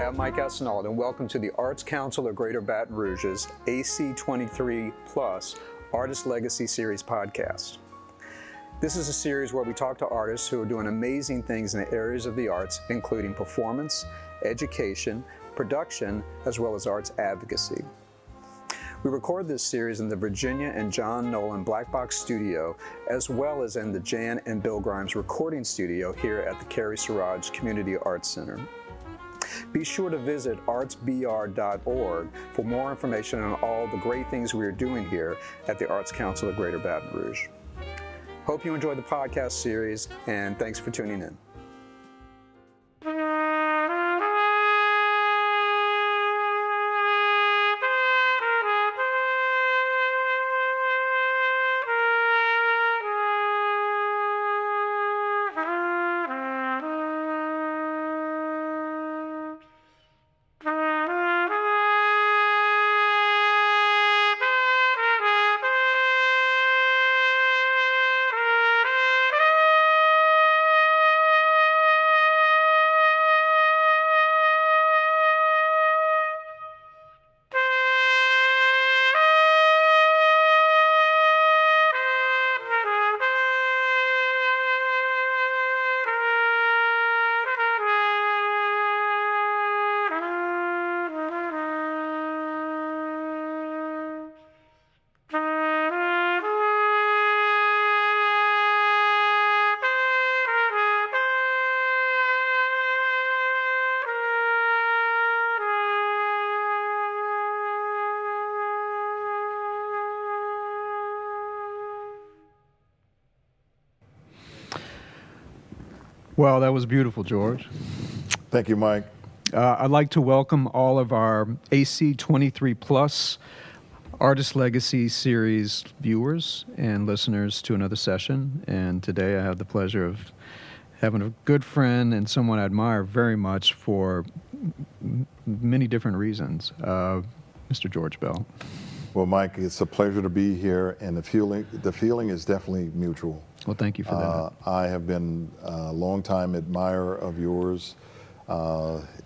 Hi, I'm Mike Esneault, and welcome to the Arts Council of Greater Baton Rouge's AC23 Plus Artist Legacy Series podcast. This is a series where we talk to artists who are doing amazing things in the areas of the arts, including performance, education, production, as well as arts advocacy. We record this series in the Virginia and John Nolan Black Box Studio, as well as in the Jan and Bill Grimes recording studio here at the Carrie Rouge Community Arts Center. Be sure to visit artsbr.org for more information on all the great things we are doing here at the Arts Council of Greater Baton Rouge. Hope you enjoyed the podcast series, and thanks for tuning in. Well, that was beautiful, George. Thank you, Mike. I'd like to welcome all of our AC23 Plus Artist Legacy Series viewers and listeners to another session. And today I have the pleasure of having a good friend and someone I admire very much for many different reasons, Mr. George Bell. Well, Mike, it's a pleasure to be here, and the feeling is definitely mutual. Well, thank you for that. I have been a longtime admirer of yours,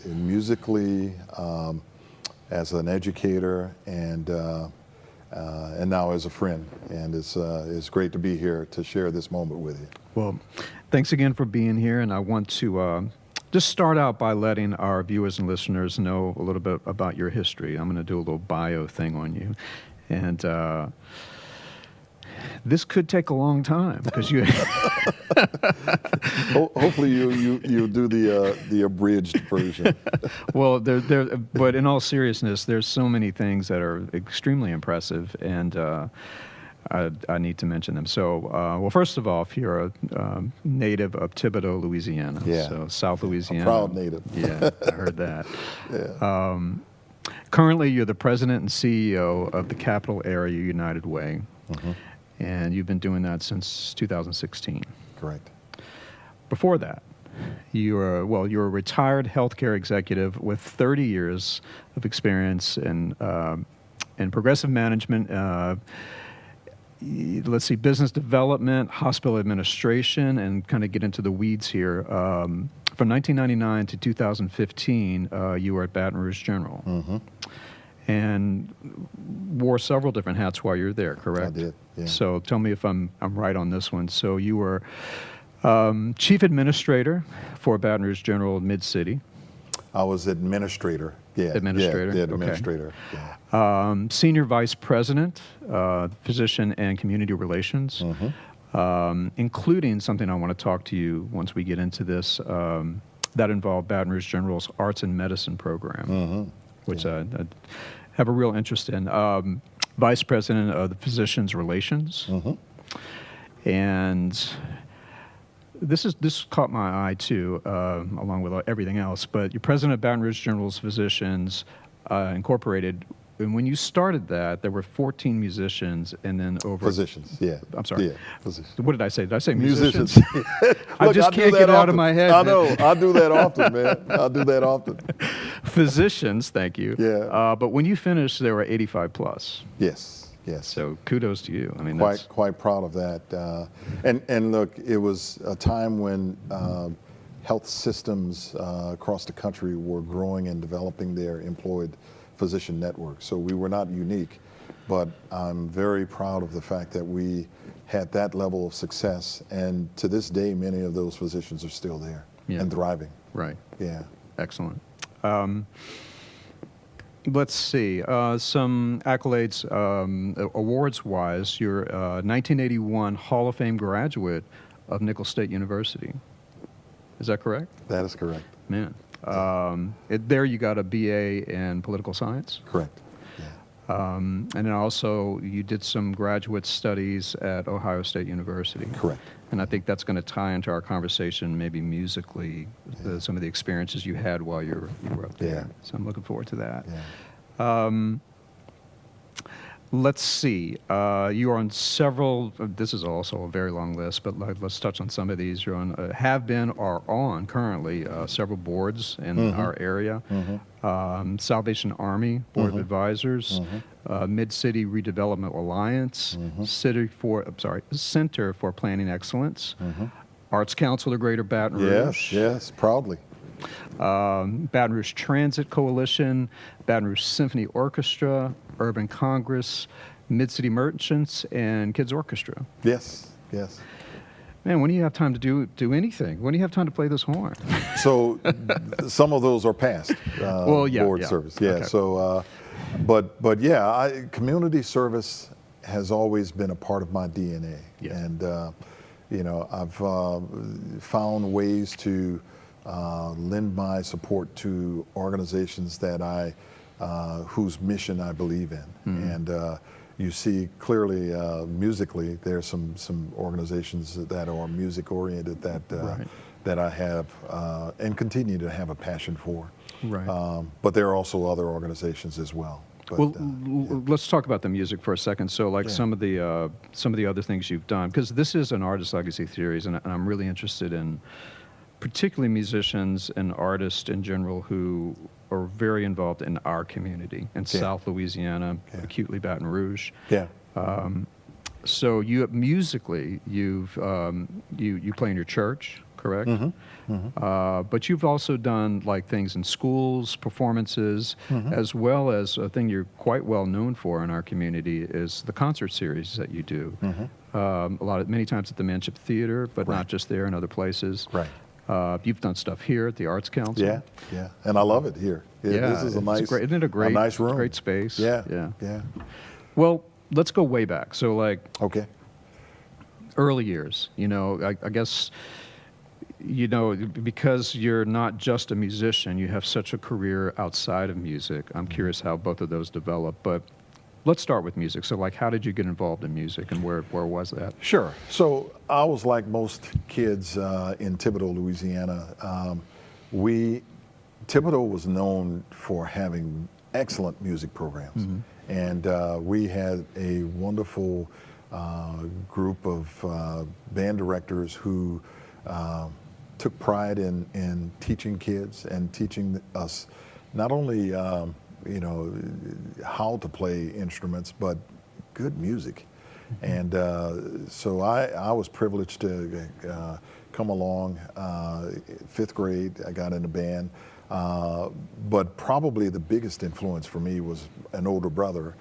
musically, as an educator, and now as a friend. And it's great to be here to share this moment with you. Well, thanks again for being here, and I want to just start out by letting our viewers and listeners know a little bit about your history. I'm going to do a little bio thing on you, and this could take a long time because you. Hopefully, you do the abridged version. Well, but in all seriousness, there's so many things that are extremely impressive, and I need to mention them. So, well, first of all, if you're a native of Thibodaux, Louisiana, so South Louisiana. A proud native. Yeah, I heard that. Yeah. Currently, you're the president and CEO of the Capital Area United Way, and you've been doing that since 2016. Correct. Before that, you're a retired healthcare executive with 30 years of experience in progressive management. Let's see, business development, hospital administration, and kind of get into the weeds here. From 1999 to 2015, you were at Baton Rouge General, and wore several different hats while you were there, correct? I did, yeah. So tell me if I'm right on this one. So you were chief administrator for Baton Rouge General Mid-City. I was administrator. Yeah. Administrator. Yeah, okay. administrator. Yeah. Senior vice president, physician and community relations, including something I want to talk to you once we get into this, that involved Baton Rouge General's Arts and Medicine program, which I have a real interest in. Vice president of the Physicians Relations, and this caught my eye too, along with everything else. But you're president of Baton Rouge General's Physicians Incorporated. And when you started that, there were 14 musicians, and then over... Physicians, yeah. I'm sorry. Yeah, physicians. What did I say? Did I say musicians? I just can't get it out of my head. I know. I do that often, man. I do that often. Physicians, thank you. Yeah. But when you finished, there were 85 plus. Yes, yes. So kudos to you. I mean, quite proud of that. And look, it was a time when health systems across the country were growing and developing their employed physician network. So we were not unique, but I'm very proud of the fact that we had that level of success, and to this day, many of those physicians are still there and thriving. Right. Yeah. Excellent. Let's see, some accolades, awards-wise. You're a 1981 Hall of Fame graduate of Nicholls State University. Is that correct? That is correct. Man. There you got a BA in political science? Correct. And then also you did some graduate studies at Ohio State University. Correct. And I think that's going to tie into our conversation, maybe musically, some of the experiences you had while you were up there. Yeah. So I'm looking forward to that. Yeah. Let's see. You are on several. This is also a very long list, but let's touch on some of these. You're on, have been, or on currently several boards in our area. Salvation Army Board of Advisors, Mid-City Redevelopment Alliance, Center for Planning Excellence, Arts Council of Greater Baton Rouge. Yes, proudly. Baton Rouge Transit Coalition, Baton Rouge Symphony Orchestra, Urban Congress, Mid-City Merchants, and Kids Orchestra. Yes. Man, when do you have time to do anything? When do you have time to play this horn? So some of those are past board service. Yeah. Okay. So, but yeah, community service has always been a part of my DNA, and you know, I've found ways to lend my support to organizations that whose mission I believe in, and you see clearly musically there's some organizations that are music oriented that I have and continue to have a passion for. Right. But there are also other organizations as well. But, let's talk about the music for a second. So, like some of the other things you've done, because this is an artist legacy series, and I'm really interested in particularly musicians and artists in general who are very involved in our community in South Louisiana, acutely Baton Rouge. Yeah. So you musically, you play in your church, correct? But you've also done like things in schools, performances, as well as a thing you're quite well known for in our community is the concert series that you do. Many times at the Manship Theater, but not just there, in other places. Right. You've done stuff here at the Arts Council. Yeah, and I love it here. This is a nice, isn't it a nice room, great space? Yeah. Well, let's go way back. So, like, early years. You know, I guess, you know, because you're not just a musician, you have such a career outside of music. I'm curious how both of those developed, but let's start with music. So, like, how did you get involved in music, and where was that? Sure. So I was like most kids in Thibodaux, Louisiana. Thibodaux was known for having excellent music programs, and we had a wonderful group of band directors who took pride in teaching kids and teaching us not only you know, how to play instruments, but good music. And so I was privileged to come along. 5th grade, I got in a band. But probably the biggest influence for me was an older brother.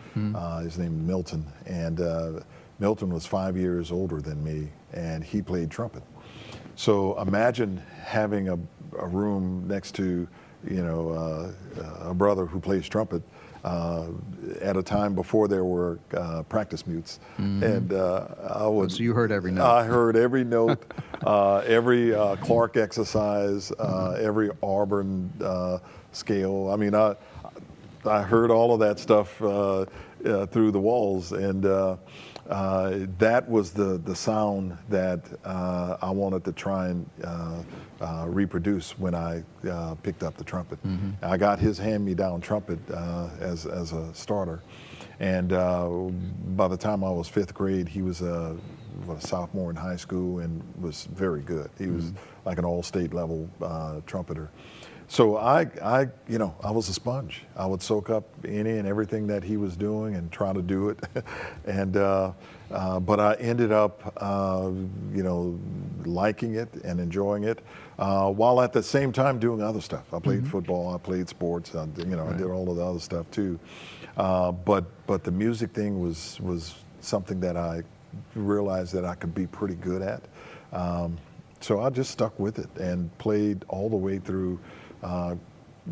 His name is Milton. And Milton was 5 years older than me, and he played trumpet. So imagine having a room next to, you know, a brother who plays trumpet at a time before there were practice mutes. And I would... So you heard every note. I heard every note, every Clark exercise, every Auburn scale. I mean, I heard all of that stuff through the walls, and that was the sound that I wanted to try and reproduce when I picked up the trumpet. I got his hand-me-down trumpet as a starter, and by the time I was 5th grade, he was a sophomore in high school and was very good. He was like an all-state level trumpeter. So I was a sponge. I would soak up any and everything that he was doing and try to do it. And but I ended up, liking it and enjoying it, while at the same time doing other stuff. I played football. I played sports. I did all of the other stuff too. But the music thing was something that I realized that I could be pretty good at. So I just stuck with it and played all the way through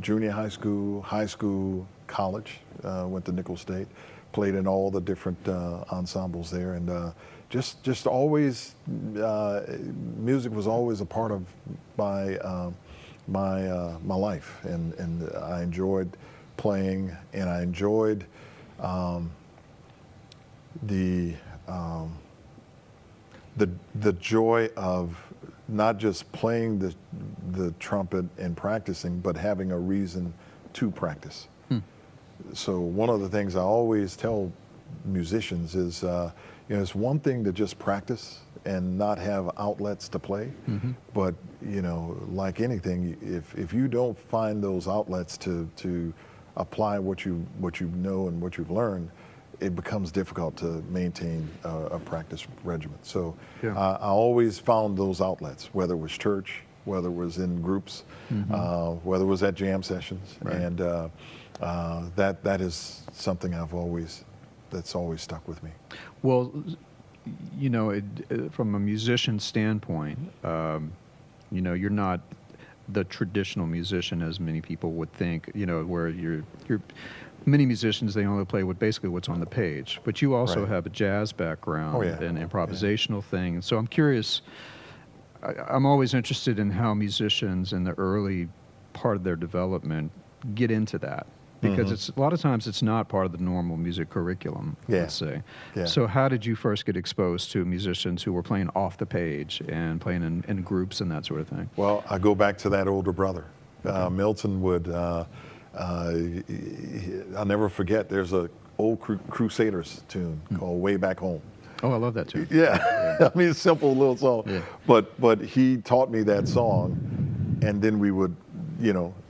junior high school, college. Went to Nicholls State, played in all the different ensembles there, and just always music was always a part of my life, and I enjoyed playing, and I enjoyed the joy of not just playing the trumpet and practicing, but having a reason to practice. So one of the things I always tell musicians is, it's one thing to just practice and not have outlets to play, but like anything, if you don't find those outlets to apply what you know and what you've learned, it becomes difficult to maintain a practice regimen. So I always found those outlets, whether it was church, whether it was in groups, whether it was at jam sessions, and that is something that's always stuck with me. Well, from a musician standpoint, you're not the traditional musician as many people would think, where you're many musicians, they only play basically what's on the page, but you also have a jazz background and improvisational thing. So I'm curious, I'm always interested in how musicians in the early part of their development get into that, because a lot of times it's not part of the normal music curriculum, let's say. So how did you first get exposed to musicians who were playing off the page and playing in groups and that sort of thing? Well, I go back to that older brother. Milton would, I'll never forget, there's a old Crusaders tune called Way Back Home. Oh, I love that tune. I mean, it's a simple little song, but he taught me that song, and then we would,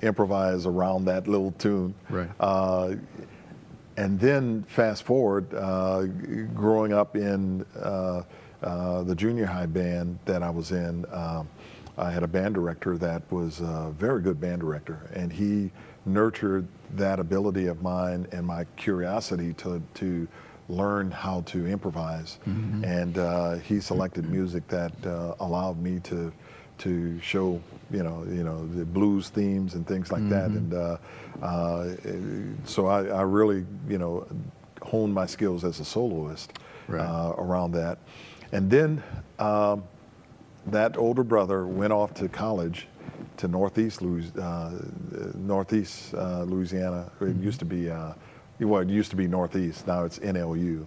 improvise around that little tune. And then fast forward, growing up in the junior high band that I was in, I had a band director that was a very good band director, and he nurtured that ability of mine and my curiosity to learn how to improvise. And he selected music that allowed me to show the blues themes and things like that. And so I really honed my skills as a soloist around that. And then that older brother went off to college to Northeast Louisiana. It used to be it used to be Northeast. Now it's NLU.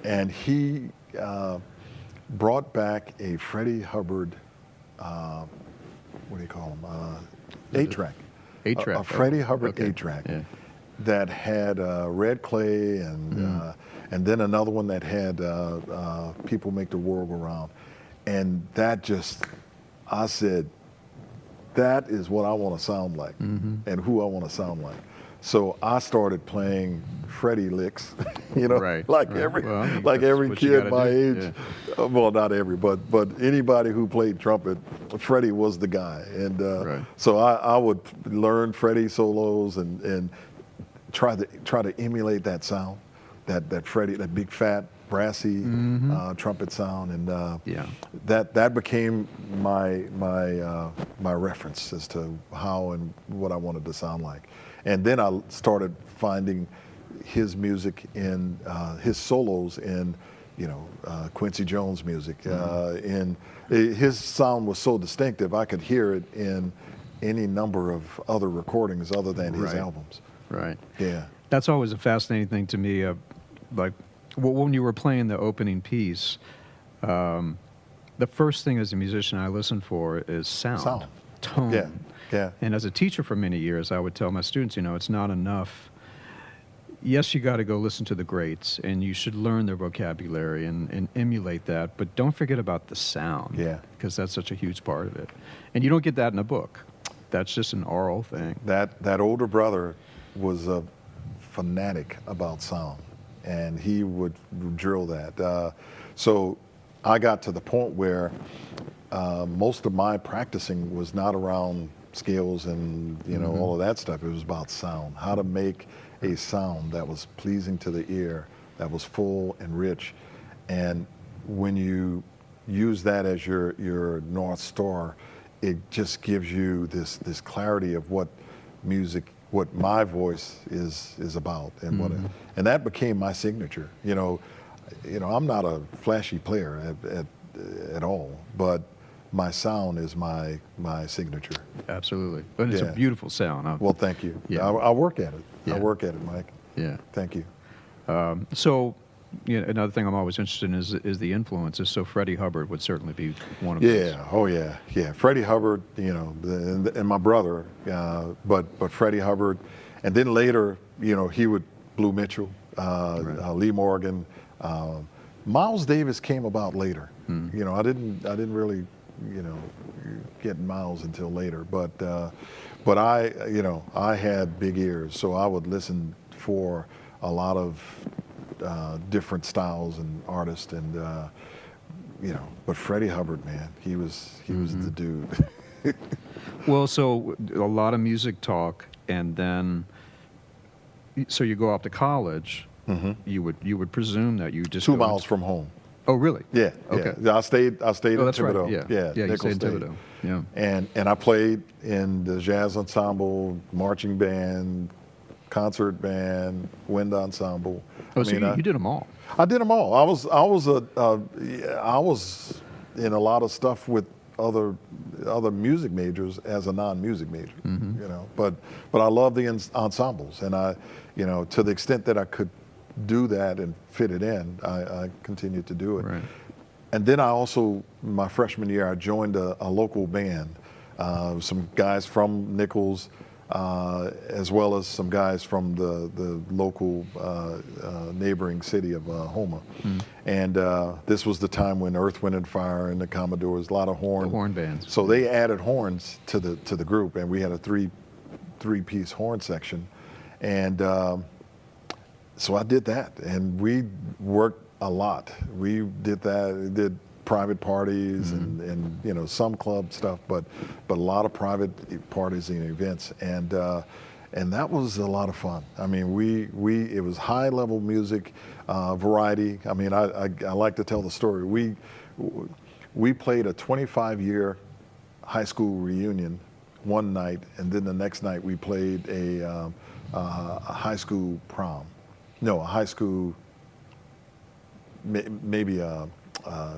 And he brought back a Freddie Hubbard, what do you call them? 8-track. 8-track. A Freddie Hubbard 8-track that had Red Clay and then another one that had People Make the World Go Round. And that just, I said, that is what I want to sound like and who I want to sound like. So I started playing Freddie licks, every kid my age. Well, not every, but anybody who played trumpet, Freddie was the guy. And so I would learn Freddie solos and try to emulate that sound, that Freddie, that big fat brassy trumpet sound, and that became my reference as to how and what I wanted to sound like. And then I started finding his music in his solos in Quincy Jones music. And his sound was so distinctive, I could hear it in any number of other recordings other than his albums. Yeah. That's always a fascinating thing to me. When you were playing the opening piece, the first thing as a musician I listen for is sound. Tone. And as a teacher for many years, I would tell my students, it's not enough. Yes, you got to go listen to the greats, and you should learn their vocabulary and emulate that, but don't forget about the sound, because that's such a huge part of it. And you don't get that in a book. that's just an oral thing. That older brother was a fanatic about sound, and he would drill that. So I got to the point where most of my practicing was not around scales and all of that stuff. It was about sound, how to make a sound that was pleasing to the ear, that was full and rich. And when you use that as your North Star, it just gives you this clarity of what music, what my voice is about, and and that became my signature. I'm not a flashy player at all, but my sound is my signature. Absolutely. But it's a beautiful sound. Well, thank you. Yeah. I work at it. Yeah. I work at it, Mike. Yeah. Thank you. So, another thing I'm always interested in is the influences. So Freddie Hubbard would certainly be one of those. Yeah. Oh, yeah. Yeah. Freddie Hubbard, and my brother, but Freddie Hubbard, and then later, he would Blue Mitchell, Lee Morgan, Miles Davis came about later. I didn't really, get Miles until later, but I had big ears, so I would listen for a lot of different styles and artists, and but Freddie Hubbard, man, he was the dude. Well, so a lot of music talk, and then so you go off to college. You would presume that you just 2 miles from home. Oh, really? Yeah. Okay. Yeah. I stayed in That's right. Thibodeau. Yeah. You Nicholls stayed in State. Thibodeau. Yeah. And I played in the jazz ensemble, marching band, concert band, wind ensemble. Oh, so you did them all. I did them all. I was in a lot of stuff with other music majors as a non-music major. But I love the ensembles, and I, to the extent that I could do that and fit it in, I continued to do it. Right. And then I also, my freshman year, I joined a local band, some guys from Nicholls, as well as some guys from the local neighboring city of Houma. And this was the time when Earth, Wind and Fire and the Commodores, a lot of horn. The horn bands. So they added horns to the group, and we had a three-piece horn section. And so I did that, and we worked a lot. We did that, did private parties and some club stuff, but a lot of private parties and events, and that was a lot of fun. I mean, it was high level music, variety. I mean, I like to tell the story. We played a 25-year high school reunion one night, and then the next night we played a high school prom. No, a high school, maybe a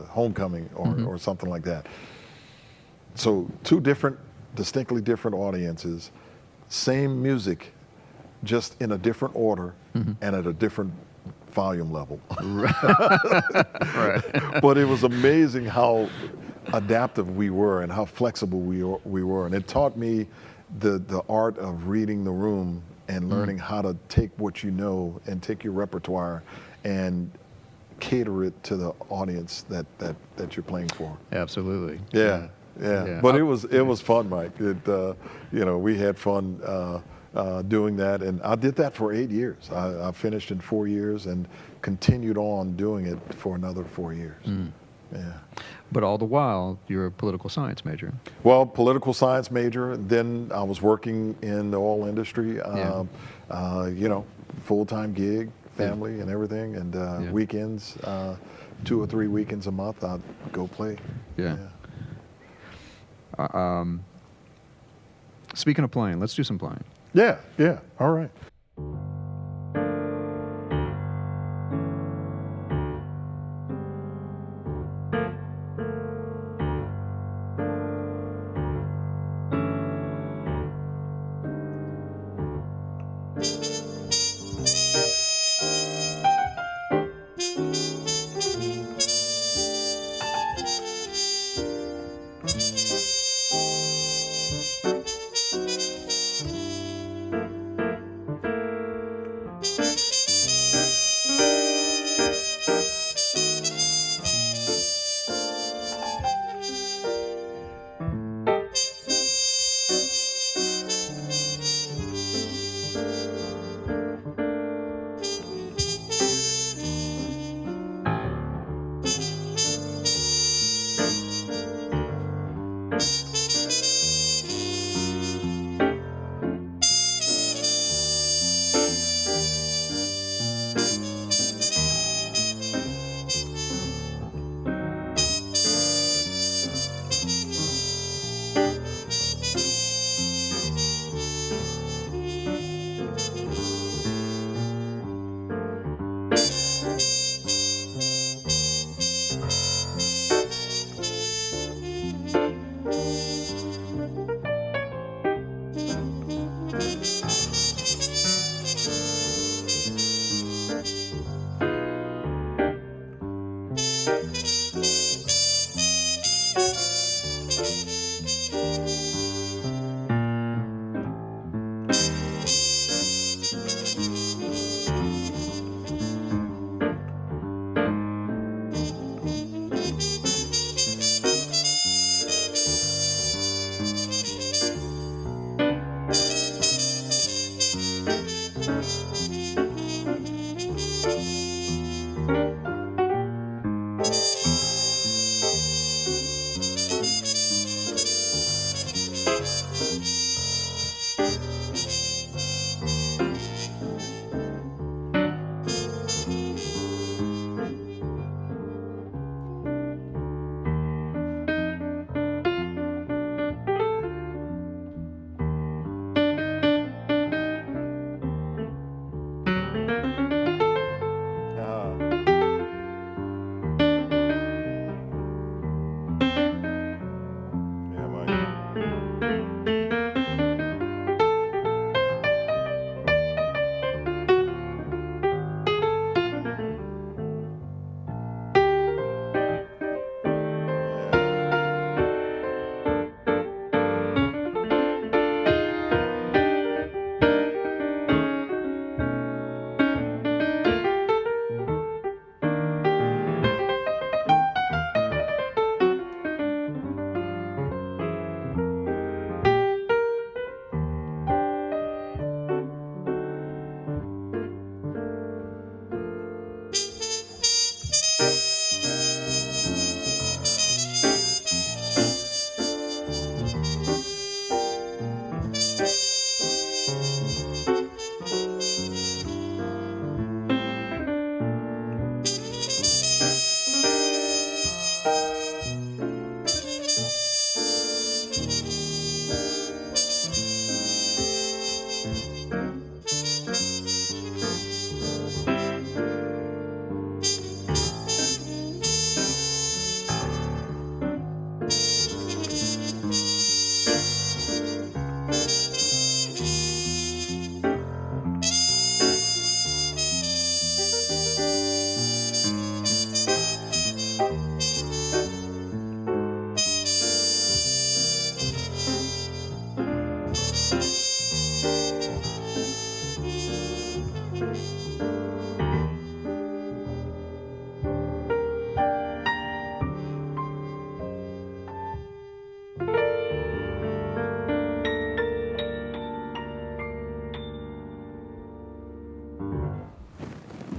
homecoming or something like that. So two distinctly different audiences, same music, just in a different order and at a different volume level. Right. But it was amazing how adaptive we were and how flexible we were. And it taught me the art of reading the room and learning how to take what you know and take your repertoire and cater it to the audience that you're playing for. Absolutely. Yeah. But it was fun, Mike. We had fun doing that, and I did that for 8 years. I finished in 4 years and continued on doing it for another 4 years. Yeah. But all the while, you're a political science major. Well, political science major. Then I was working in the oil industry. Full-time gig, family, and everything, and weekends, 2 or 3 weekends a month, I'd go play. Yeah. Speaking of playing, let's do some playing. Yeah. All right.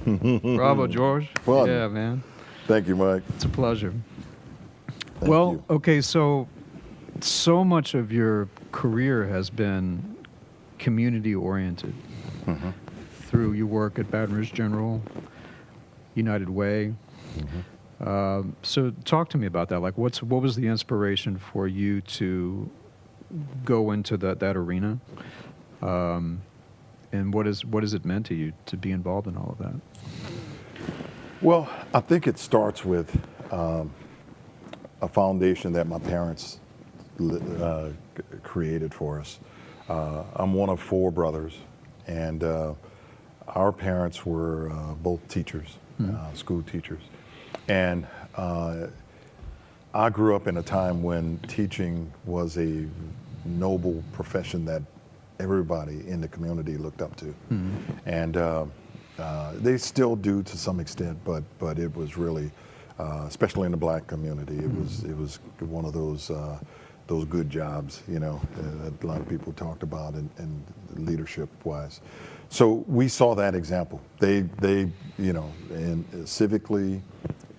Bravo, George. Fun. Yeah, man. Thank you, Mike. It's a pleasure. Thank Well, you. okay, so much of your career has been community-oriented through your work at Baton Rouge General, United Way. So talk to me about that. Like, what was the inspiration for you to go into that arena? And what has it meant to you to be involved in all of that? Well, I think it starts with a foundation that my parents created for us. I'm one of 4 brothers, and our parents were both teachers, school teachers. And I grew up in a time when teaching was a noble profession that everybody in the community looked up to. And they still do to some extent, but it was really, especially in the black community, it was one of those good jobs, you know, that a lot of people talked about and leadership wise. So we saw that example. They you know, civically,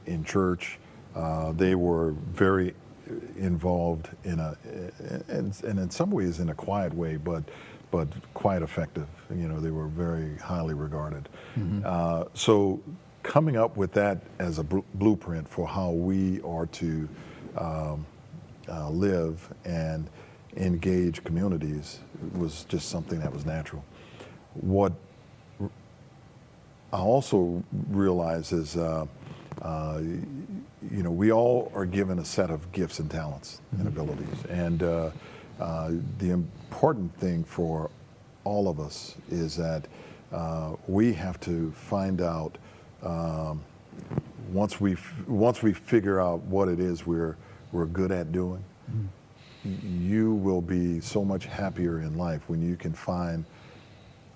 in church, they were very involved in and in some ways in a quiet way, but quite effective. You know, they were very highly regarded. So coming up with that as a blueprint for how we are to live and engage communities was just something that was natural. What I also realize is, you know, we all are given a set of gifts and talents and abilities. And the important thing for all of us is that we have to find out, once we figure out what it is we're good at doing, you will be so much happier in life when you can find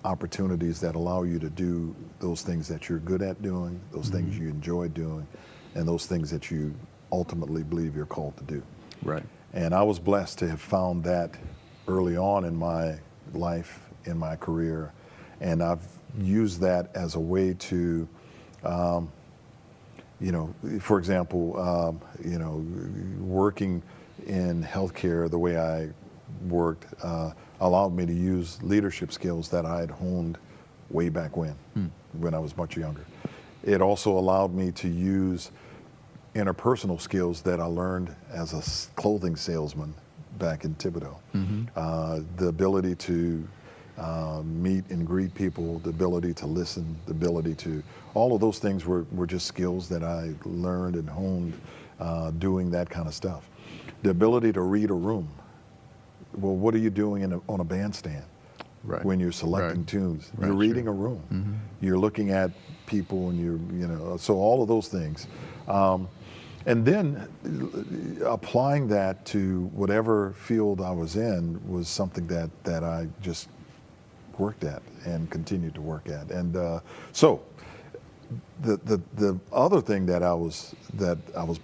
opportunities that allow you to do those things that you're good at doing, those things you enjoy doing, and those things that you ultimately believe you're called to do. Right. And I was blessed to have found that early on in my life, in my career, and I've used that as a way to, you know, for example, you know, working in healthcare the way I worked allowed me to use leadership skills that I had honed way back when I was much younger. It also allowed me to use interpersonal skills that I learned as a clothing salesman back in Thibodeau. The ability to meet and greet people, the ability to listen, the ability to, all of those things were just skills that I learned and honed doing that kind of stuff. The ability to read a room. Well, what are you doing on a bandstand? Right. When you're selecting tunes? Right, You're reading a room. You're looking at people, and you know, so all of those things. And then applying that to whatever field I was in was something that I just worked at and continued to work at. And so the other thing that I was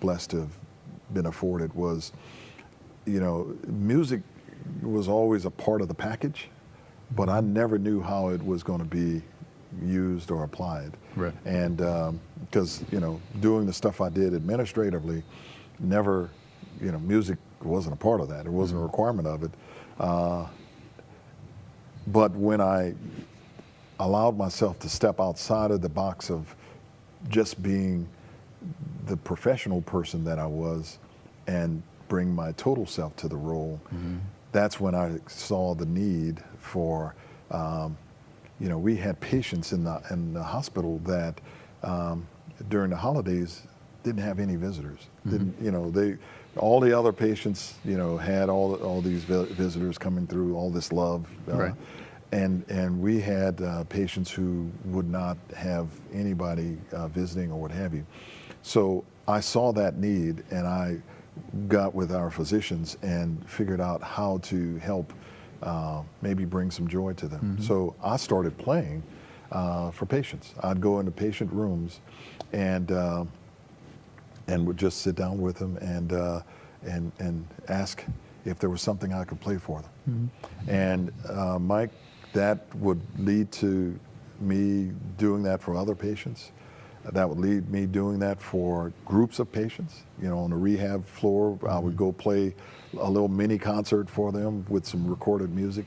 blessed to have been afforded was, you know, music was always a part of the package, but I never knew how it was going to be used or applied. Right. And because, you know, doing the stuff I did administratively, never, you know, music wasn't a part of that. It wasn't a requirement of it. But when I allowed myself to step outside of the box of just being the professional person that I was and bring my total self to the role, that's when I saw the need for, you know, we had patients in the hospital that during the holidays didn't have any visitors. Didn't, you know, all the other patients, you know, had all these visitors coming through, all this love. Right. And we had patients who would not have anybody visiting or what have you. So I saw that need, and I got with our physicians and figured out how to help maybe bring some joy to them. So I started playing for patients. I'd go into patient rooms and would just sit down with them and ask if there was something I could play for them. And Mike, that would lead to me doing that for other patients. That would lead me doing that for groups of patients. You know, on the rehab floor, I would go play a little mini concert for them with some recorded music.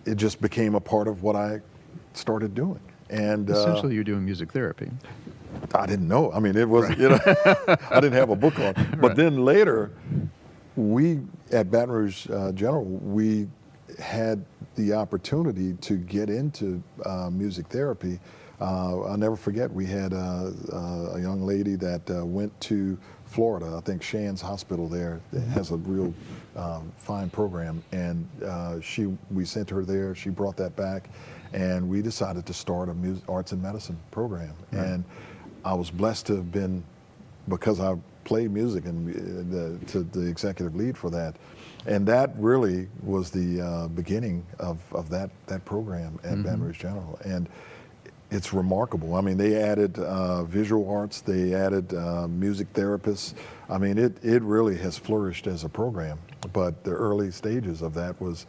It just became a part of what I started doing. And Essentially, you're doing music therapy. I didn't know. I mean, it was, you know, I didn't have a book on it. But then later, we at Baton Rouge General, we had the opportunity to get into music therapy. I'll never forget, we had a young lady that went to Florida. I think Shands Hospital there has a real fine program, and we sent her there. She brought that back, and we decided to start a arts and medicine program. Right. And I was blessed to have been, because I played music, and the executive lead for that. And that really was the beginning of that program at Baton Rouge General. And it's remarkable. I mean, they added visual arts, they added music therapists. I mean, it really has flourished as a program. But the early stages of that was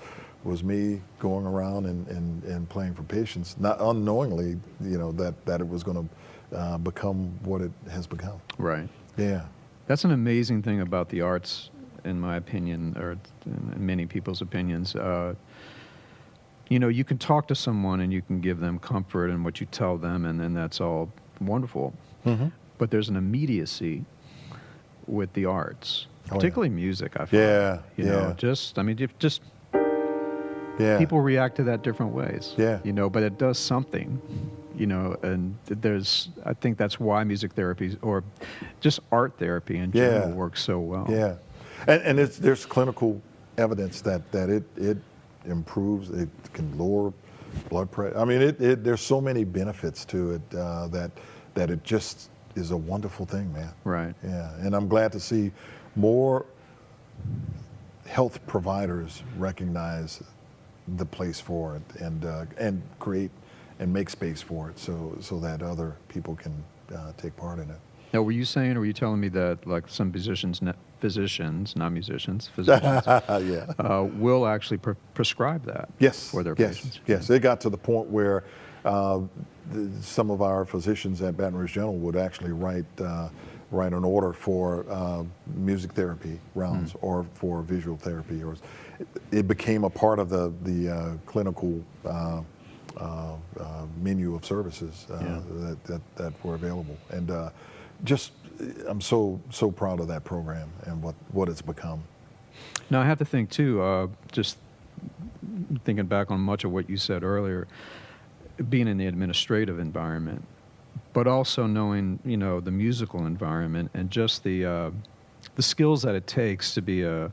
me going around and playing for patients, not unknowingly, you know, that it was going to become what it has become. Right. Yeah. That's an amazing thing about the arts, in my opinion, or in many people's opinions. You know, you can talk to someone and you can give them comfort in what you tell them, and then that's all wonderful. But there's an immediacy with the arts, particularly music, I find. Yeah, you know, people react to that different ways. Yeah. You know, but it does something, you know, and I think that's why music therapy, or just art therapy in general, works so well. Yeah. And there's clinical evidence that it improves, it can lower blood pressure. I mean, there's so many benefits to it that it just is a wonderful thing, man. Right. Yeah, and I'm glad to see more health providers recognize the place for it and create and make space for it so that other people can take part in it. Now, were you saying, or were you telling me that like some physicians, not musicians, physicians, will actually prescribe that for their patients? Yes, it got to the point where some of our physicians at Baton Rouge General would actually write an order for music therapy rounds or for visual therapy. Or it became a part of the clinical menu of services that were available. And I'm so proud of that program and what it's become. Now, I have to think too, just thinking back on much of what you said earlier, being in the administrative environment, but also knowing, you know, the musical environment and just the skills that it takes to be a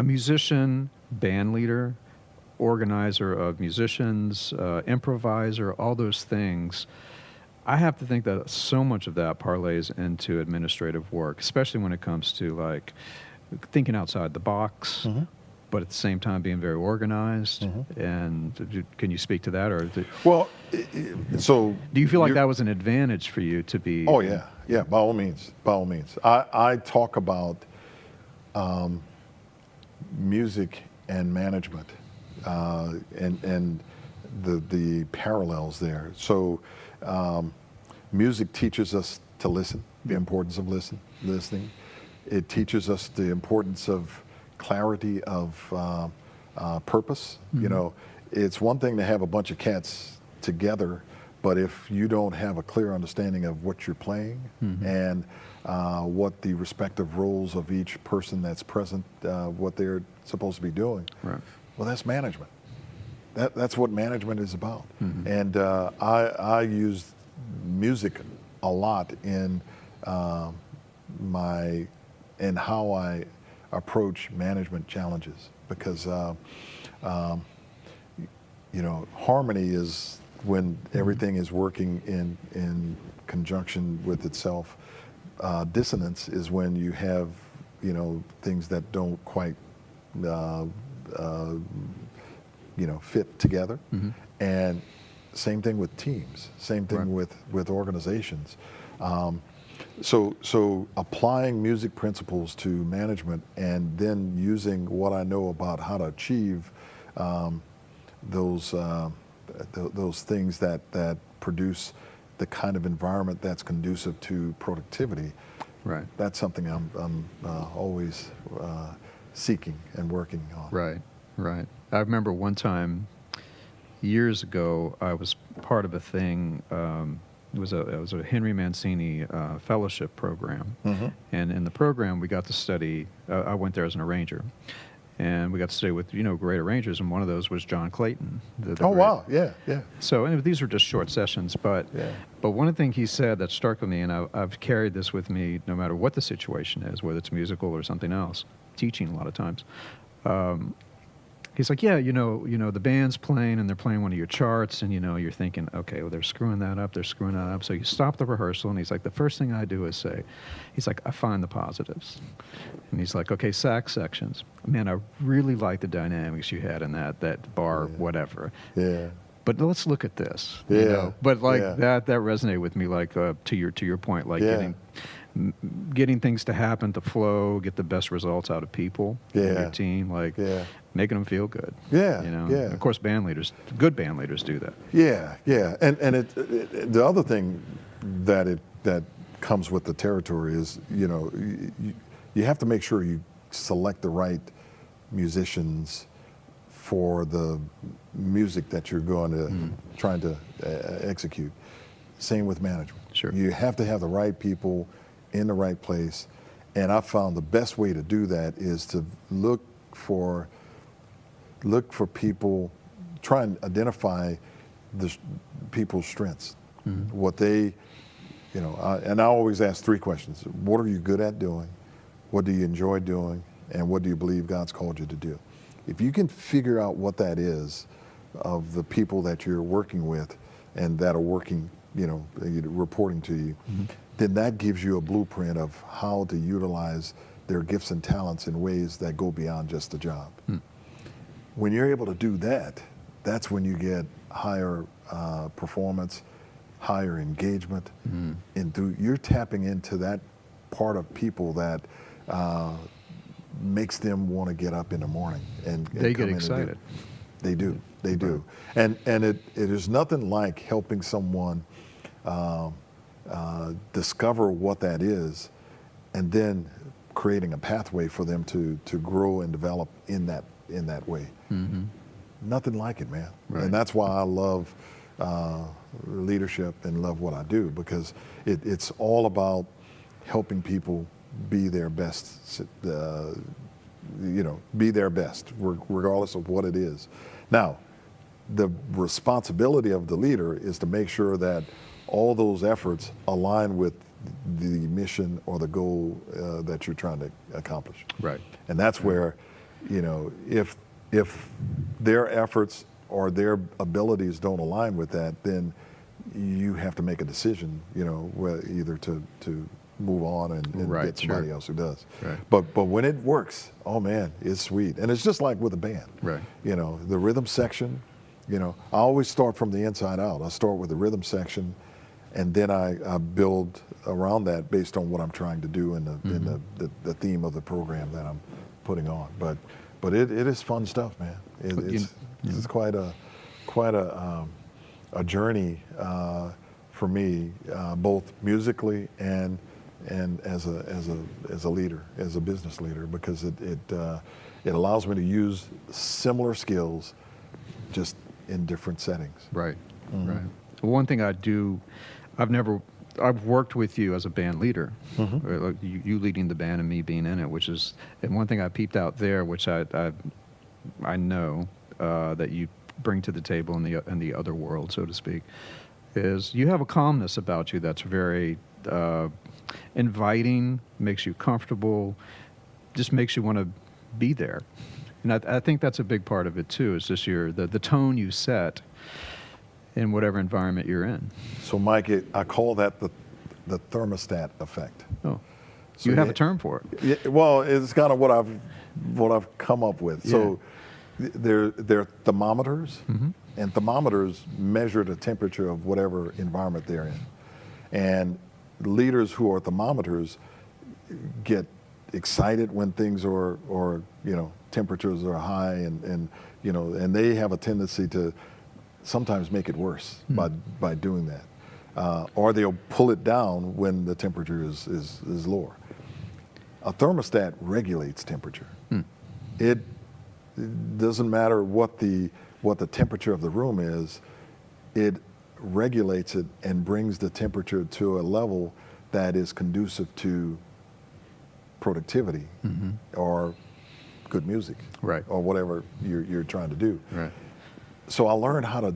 musician, band leader, organizer of musicians, improviser, all those things. I have to think that so much of that parlays into administrative work, especially when it comes to like thinking outside the box, but at the same time being very organized. And can you speak to that, or well, so do you feel like that was an advantage for you to be? Oh yeah, by all means. I talk about music and management and the parallels there. So. Music teaches us to listen, the importance of listening. It teaches us the importance of clarity of purpose. You know, it's one thing to have a bunch of cats together, but if you don't have a clear understanding of what you're playing and what the respective roles of each person that's present, what they're supposed to be doing, well, that's management. That's what management is about. And I use music a lot in how I approach management challenges, because you know, harmony is when everything is working in conjunction with itself. Dissonance is when you have, you know, things that don't quite you know, fit together. And same thing with teams, same thing with organizations. So applying music principles to management and then using what I know about how to achieve those those things that produce the kind of environment that's conducive to productivity. Right. That's something I'm always seeking and working on. Right, right. I remember one time, years ago, I was part of a thing. It was a Henry Mancini fellowship program, and in the program we got to study. I went there as an arranger, and we got to stay with great arrangers, and one of those was John Clayton. Oh wow, yeah. So and these were just short sessions, but one of the things he said that struck with me, and I've carried this with me no matter what the situation is, whether it's musical or something else, teaching a lot of times. He's like, yeah, the band's playing and they're playing one of your charts, and you're thinking, okay, well, they're screwing that up. So you stop the rehearsal, and he's like, the first thing I do is say, he's like, I find the positives. And he's like, okay, sax sections. Man, I really like the dynamics you had in that bar, whatever. Yeah. But let's look at this. Yeah. But that resonated with me, like to your point, like getting things to happen, to flow, get the best results out of people in your team, making them feel good. Of course, good band leaders do that. And the other thing that comes with the territory is, you have to make sure you select the right musicians for the music that you're going to trying to execute. Same with management. Sure. You have to have the right people in the right place, and I found the best way to do that is to look for people, try and identify the people's strengths, what they, and I always ask 3 questions: what are you good at doing? What do you enjoy doing? And what do you believe God's called you to do? If you can figure out what that is of the people that you're working with and that are working, reporting to you, then that gives you a blueprint of how to utilize their gifts and talents in ways that go beyond just the job. When you're able to do that, that's when you get higher performance, higher engagement, and you're tapping into that part of people that makes them want to get up in the morning and they come get in excited. They do. And it is nothing like helping someone discover what that is, and then creating a pathway for them to grow and develop in that way. Nothing like it, man. Right. And that's why I love leadership and love what I do, because it's all about helping people be their best, be their best, regardless of what it is. Now, the responsibility of the leader is to make sure that all those efforts align with the mission or the goal that you're trying to accomplish. Right. And that's where, if their efforts or their abilities don't align with that, then you have to make a decision, either to move on and get somebody else who does. Right. But when it works, oh man, it's sweet. And it's just like with a band. Right. The rhythm section, I always start from the inside out. I start with the rhythm section, and then I build around that based on what I'm trying to do and the theme of the program that I'm putting on. But it is fun stuff, man. It's quite a journey for me, both musically and as a leader, as a business leader, because it allows me to use similar skills, just in different settings. Right. Right. One thing I've worked with you as a band leader, like you leading the band and me being in it, and one thing I peeped out there, which I know that you bring to the table in the other world, so to speak, is you have a calmness about you that's very inviting, makes you comfortable, just makes you want to be there. And I think that's a big part of it too, is just the tone you set in whatever environment you're in. So Mike, I call that the thermostat effect. Oh, so you have a term for it. Yeah, well, it's kind of what I've come up with. Yeah. So they're thermometers, and thermometers measure the temperature of whatever environment they're in. And leaders who are thermometers get excited when things are temperatures are high, and they have a tendency to sometimes make it worse by doing that. Or they'll pull it down when the temperature is lower. A thermostat regulates temperature. It doesn't matter what the temperature of the room is, it regulates it and brings the temperature to a level that is conducive to productivity or good music, right, or whatever you're trying to do. Right. So I learned how to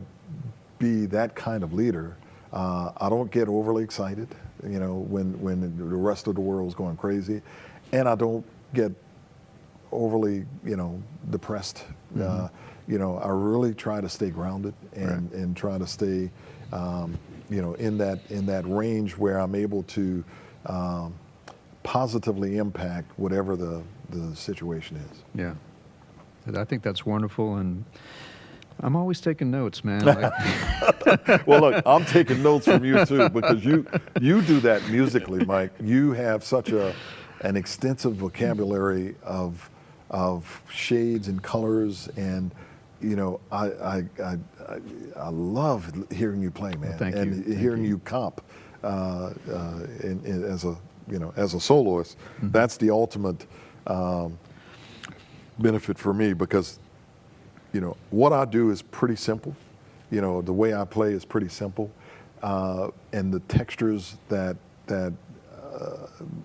be that kind of leader. I don't get overly excited, when the rest of the world's going crazy, and I don't get overly, depressed. I really try to stay grounded and try to stay, in that range where I'm able to positively impact whatever the situation is. Yeah, I think that's wonderful, and I'm always taking notes, man. Like, well, look, I'm taking notes from you too, because you do that musically, Mike. You have such an extensive vocabulary of shades and colors, and I love hearing you play, man. Well, thank and you. hearing you comp as a soloist. That's the ultimate benefit for me, because what I do is pretty simple. The way I play is pretty simple, and the textures that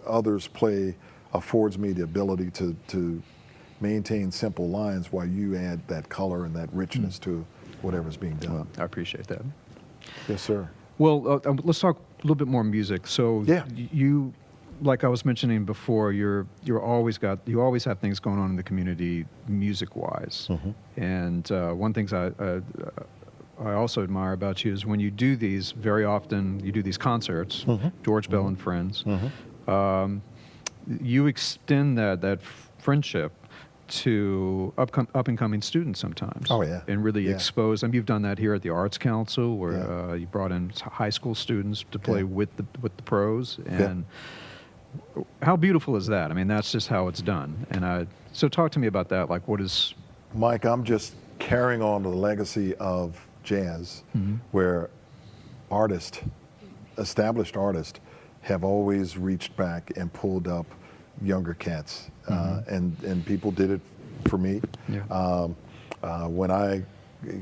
others play affords me the ability to maintain simple lines while you add that color and that richness to whatever's being done. Well, I appreciate that. Yes, sir. Well, let's talk a little bit more music. So Yeah. you, like I was mentioning before, you always have things going on in the community music-wise. And one thing I also admire about you is when you do these, very often you do these concerts, George Bell and Friends, you extend that friendship to up and coming students sometimes. Oh, yeah. And really Yeah. expose them. You've done that here at the Arts Council, where you brought in high school students to play with the pros. And how beautiful is that? I mean, that's just how it's done. And so talk to me about that. Like, what is... Mike, I'm just carrying on the legacy of jazz, where established artists have always reached back and pulled up younger cats, and people did it for me. When I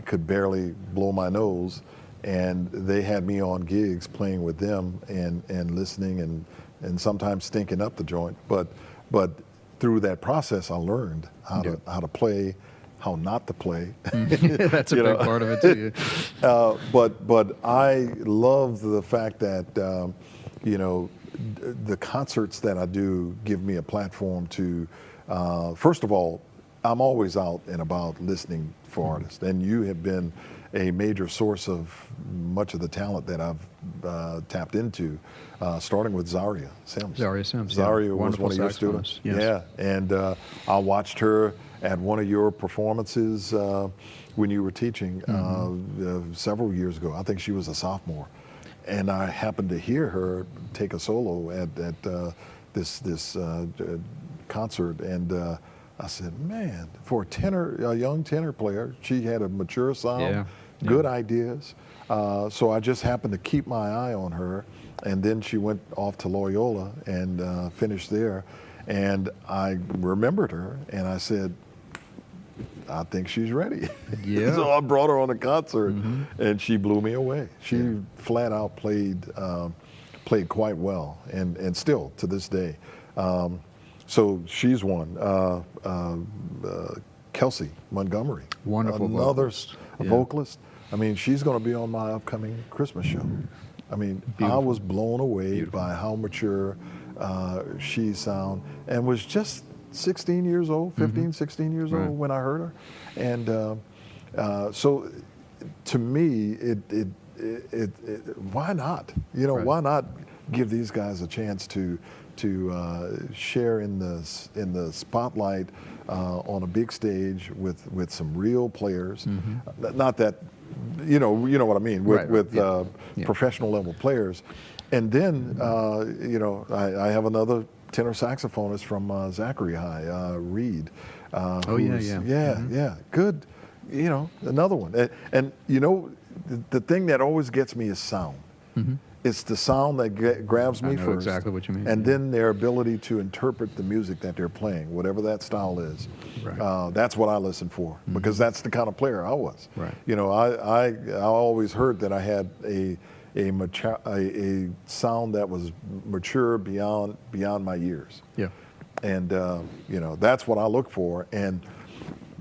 could barely blow my nose, and they had me on gigs playing with them and listening and sometimes stinking up the joint, but through that process I learned how to play, how not to play. That's a big part of it too. But I love the fact that the concerts that I do give me a platform to, first of all, I'm always out and about listening for artists, and you have been a major source of much of the talent that I've tapped into, starting with Zaria Sims. Zaria was one of your students. Yes. Yeah, and I watched her at one of your performances when you were teaching several years ago. I think she was a sophomore. And I happened to hear her take a solo at this concert, and I said, "Man, for a young tenor player, she had a mature sound, good ideas." So I just happened to keep my eye on her, and then she went off to Loyola and finished there, and I remembered her, and I said, I think she's ready. Yeah. So I brought her on a concert, and she blew me away. She flat out played quite well, and still to this day. So she's one. Kelsey Montgomery, wonderful another vocalist. I mean, she's going to be on my upcoming Christmas show. I mean, I was blown away by how mature she sound, and was just 16 years old, 15, 16 years old when I heard her. And so to me, why not? Why not give these guys a chance to share in the spotlight on a big stage with some real players. Not that, you know what I mean, with professional level players. And then, I have another tenor saxophonist from Zachary High, Reed. Yeah. Good you know, another one. And you know, the thing that always gets me is sound. It's the sound that grabs me I know first. exactly what you mean. And then their ability to interpret the music that they're playing, whatever that style is. Right. That's what I listen for, because that's the kind of player I was. Right. You know, I always heard that I had a sound that was mature beyond my years. Yeah. And you know, that's what I look for, and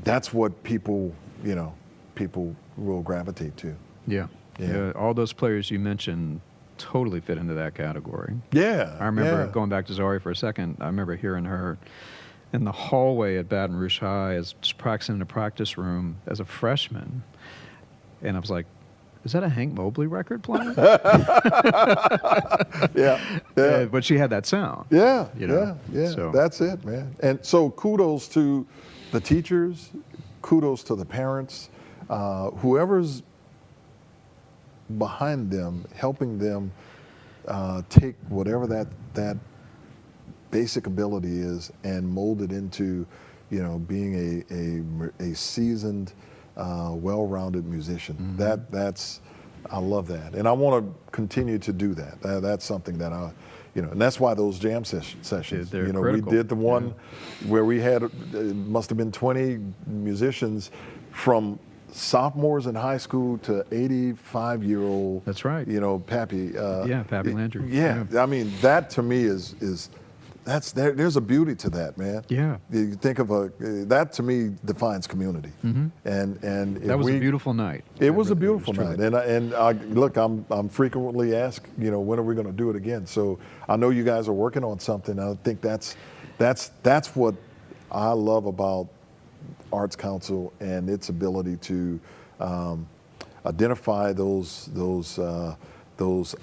that's what people will gravitate to. Yeah. Yeah. All those players you mentioned totally fit into that category. Yeah. I remember yeah. going back to Zari for a second. I remember hearing her in the hallway at Baton Rouge High, as just practicing in the practice room as a freshman, and I was like, "Is that a Hank Mobley record playing?" Yeah. But she had that sound. Yeah, You know, yeah. so- That's it, man. And so kudos to the teachers, kudos to the parents, whoever's behind them, helping them take whatever that basic ability is and mold it into, you know, being a seasoned, well-rounded musician. That's I love that, and I want to continue to do that. That's something that I, you know, and that's why those jam sessions. They're you know, critical. we did the one where we had must have been 20 musicians from sophomores in high school to 85-year-old. That's right. You know, Pappy. Pappy Landry. Yeah, I mean, that to me is there's a beauty to that, man. Yeah. You think of that to me defines community. And if That was a beautiful night. It was a beautiful truly. night, and I look, I'm frequently asked, you know, when are we going to do it again? So I know you guys are working on something. I think that's what I love about Arts Council and its ability to identify those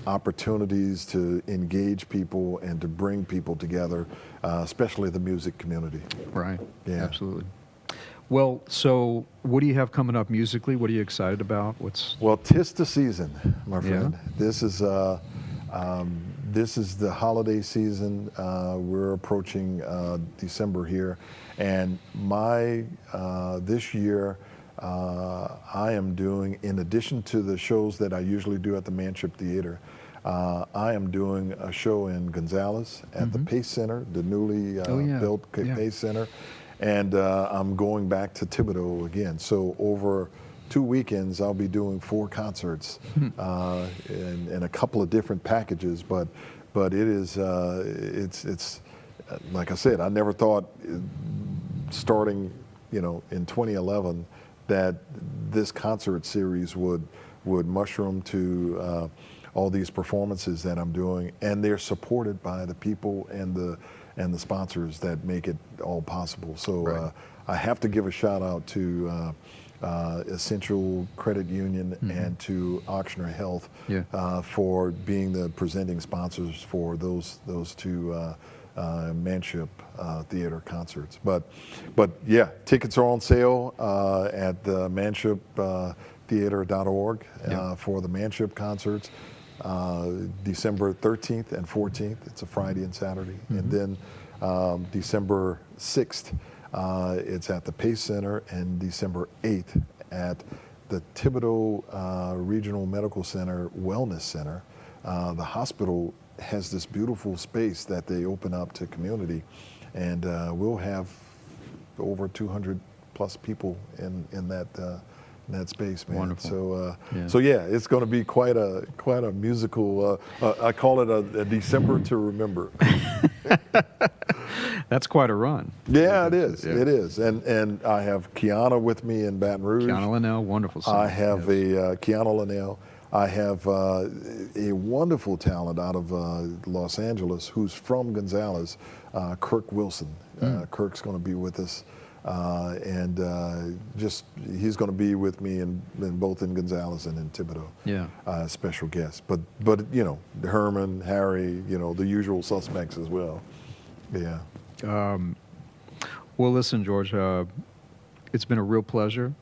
opportunities to engage people and to bring people together, especially the music community. Right. Yeah. Absolutely. Well, so what do you have coming up musically? What are you excited about? Well, 'tis the season, my friend. Yeah. This is the holiday season. We're approaching December here, and this year I am doing, in addition to the shows that I usually do at the Manship Theater, I am doing a show in Gonzales at the Pace Center, the newly built Pace Center, and I'm going back to Thibodeau again. So over 2 weekends, I'll be doing 4 concerts in a couple of different packages. But it is it's like I said, I never thought starting, you know, in 2011 that this concert series would mushroom to all these performances that I'm doing, and they're supported by the people and the sponsors that make it all possible. So Right. I have to give a shout out to Essential Credit Union and to Auctioner Health for being the presenting sponsors for those 2 Manship Theater concerts. But yeah, tickets are on sale at the manshiptheater.org for the Manship concerts, December 13th and 14th. It's a Friday and Saturday. And then December 6th, it's at the Pace Center, and December 8th at the Thibodeau Regional Medical Center Wellness Center. The hospital has this beautiful space that they open up to community, and we'll have over 200 plus people in that space, man. Wonderful. So yeah, it's going to be quite a musical. I call it a December to remember. That's quite a run. Yeah, it is. Yeah. It is. And I have Kiana with me in Baton Rouge. Kiana Linnell, wonderful singer. I have Kiana Linnell. I have a wonderful talent out of Los Angeles who's from Gonzales, Kirk Wilson. Kirk's going to be with us. And he's going to be with me in both in Gonzales and in Thibodeau. Yeah. Special guest. But you know, Herman, Harry, you know, the usual suspects as well. Yeah. Well, listen, George, it's been a real pleasure.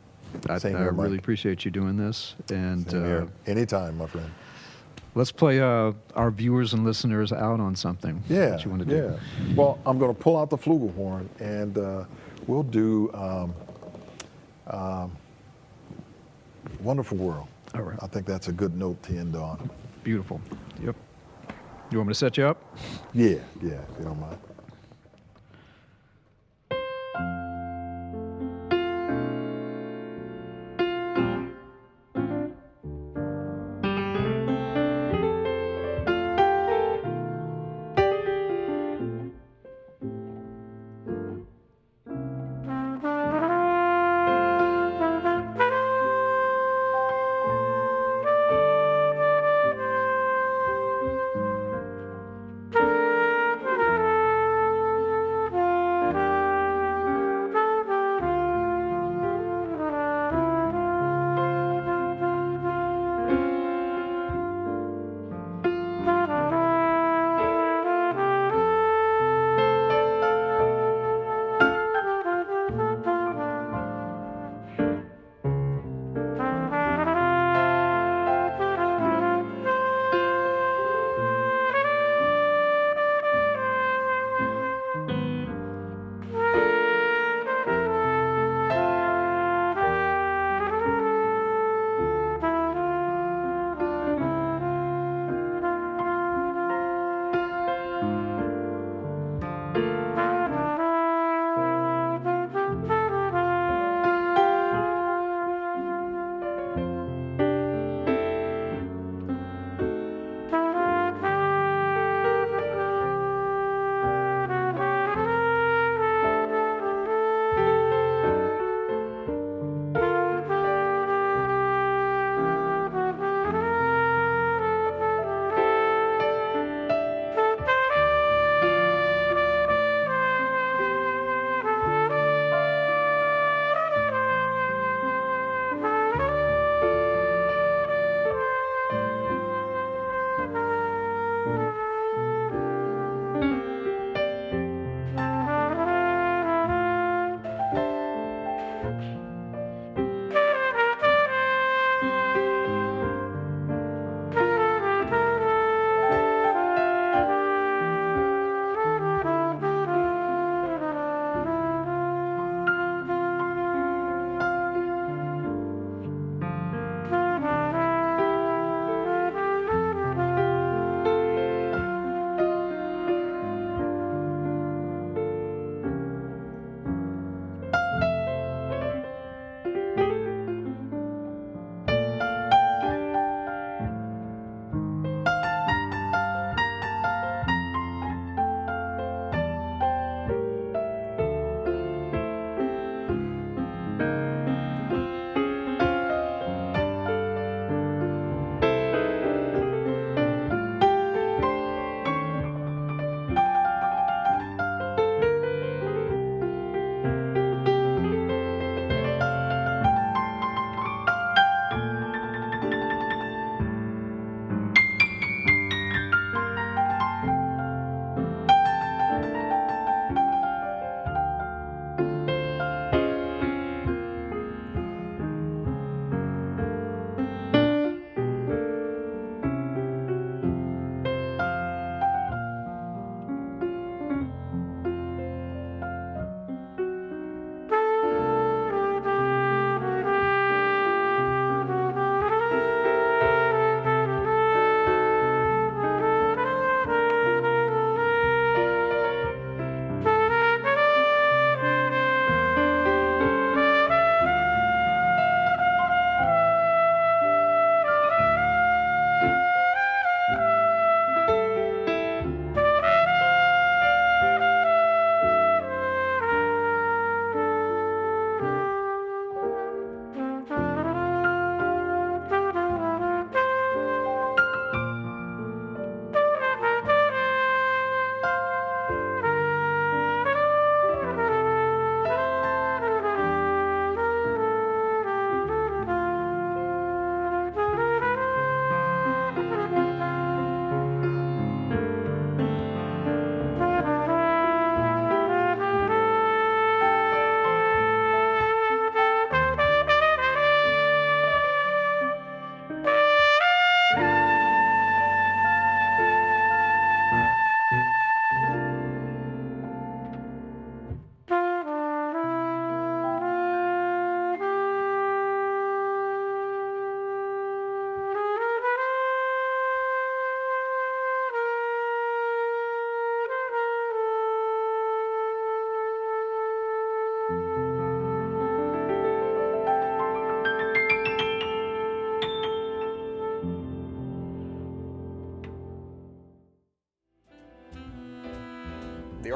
I Same here, really Mike. appreciate you doing this. And Same here. Anytime, my friend. let's play our viewers and listeners out on something. Yeah. What you want to do? Yeah. Well, I'm going to pull out the flugelhorn, and we'll do wonderful world. All right. I think that's a good note to end on. Beautiful. Yep. You want me to set you up? Yeah, if you don't mind.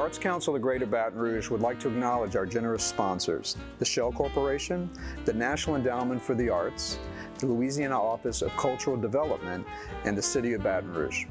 Arts Council of Greater Baton Rouge would like to acknowledge our generous sponsors, the Shell Corporation, the National Endowment for the Arts, the Louisiana Office of Cultural Development, and the City of Baton Rouge.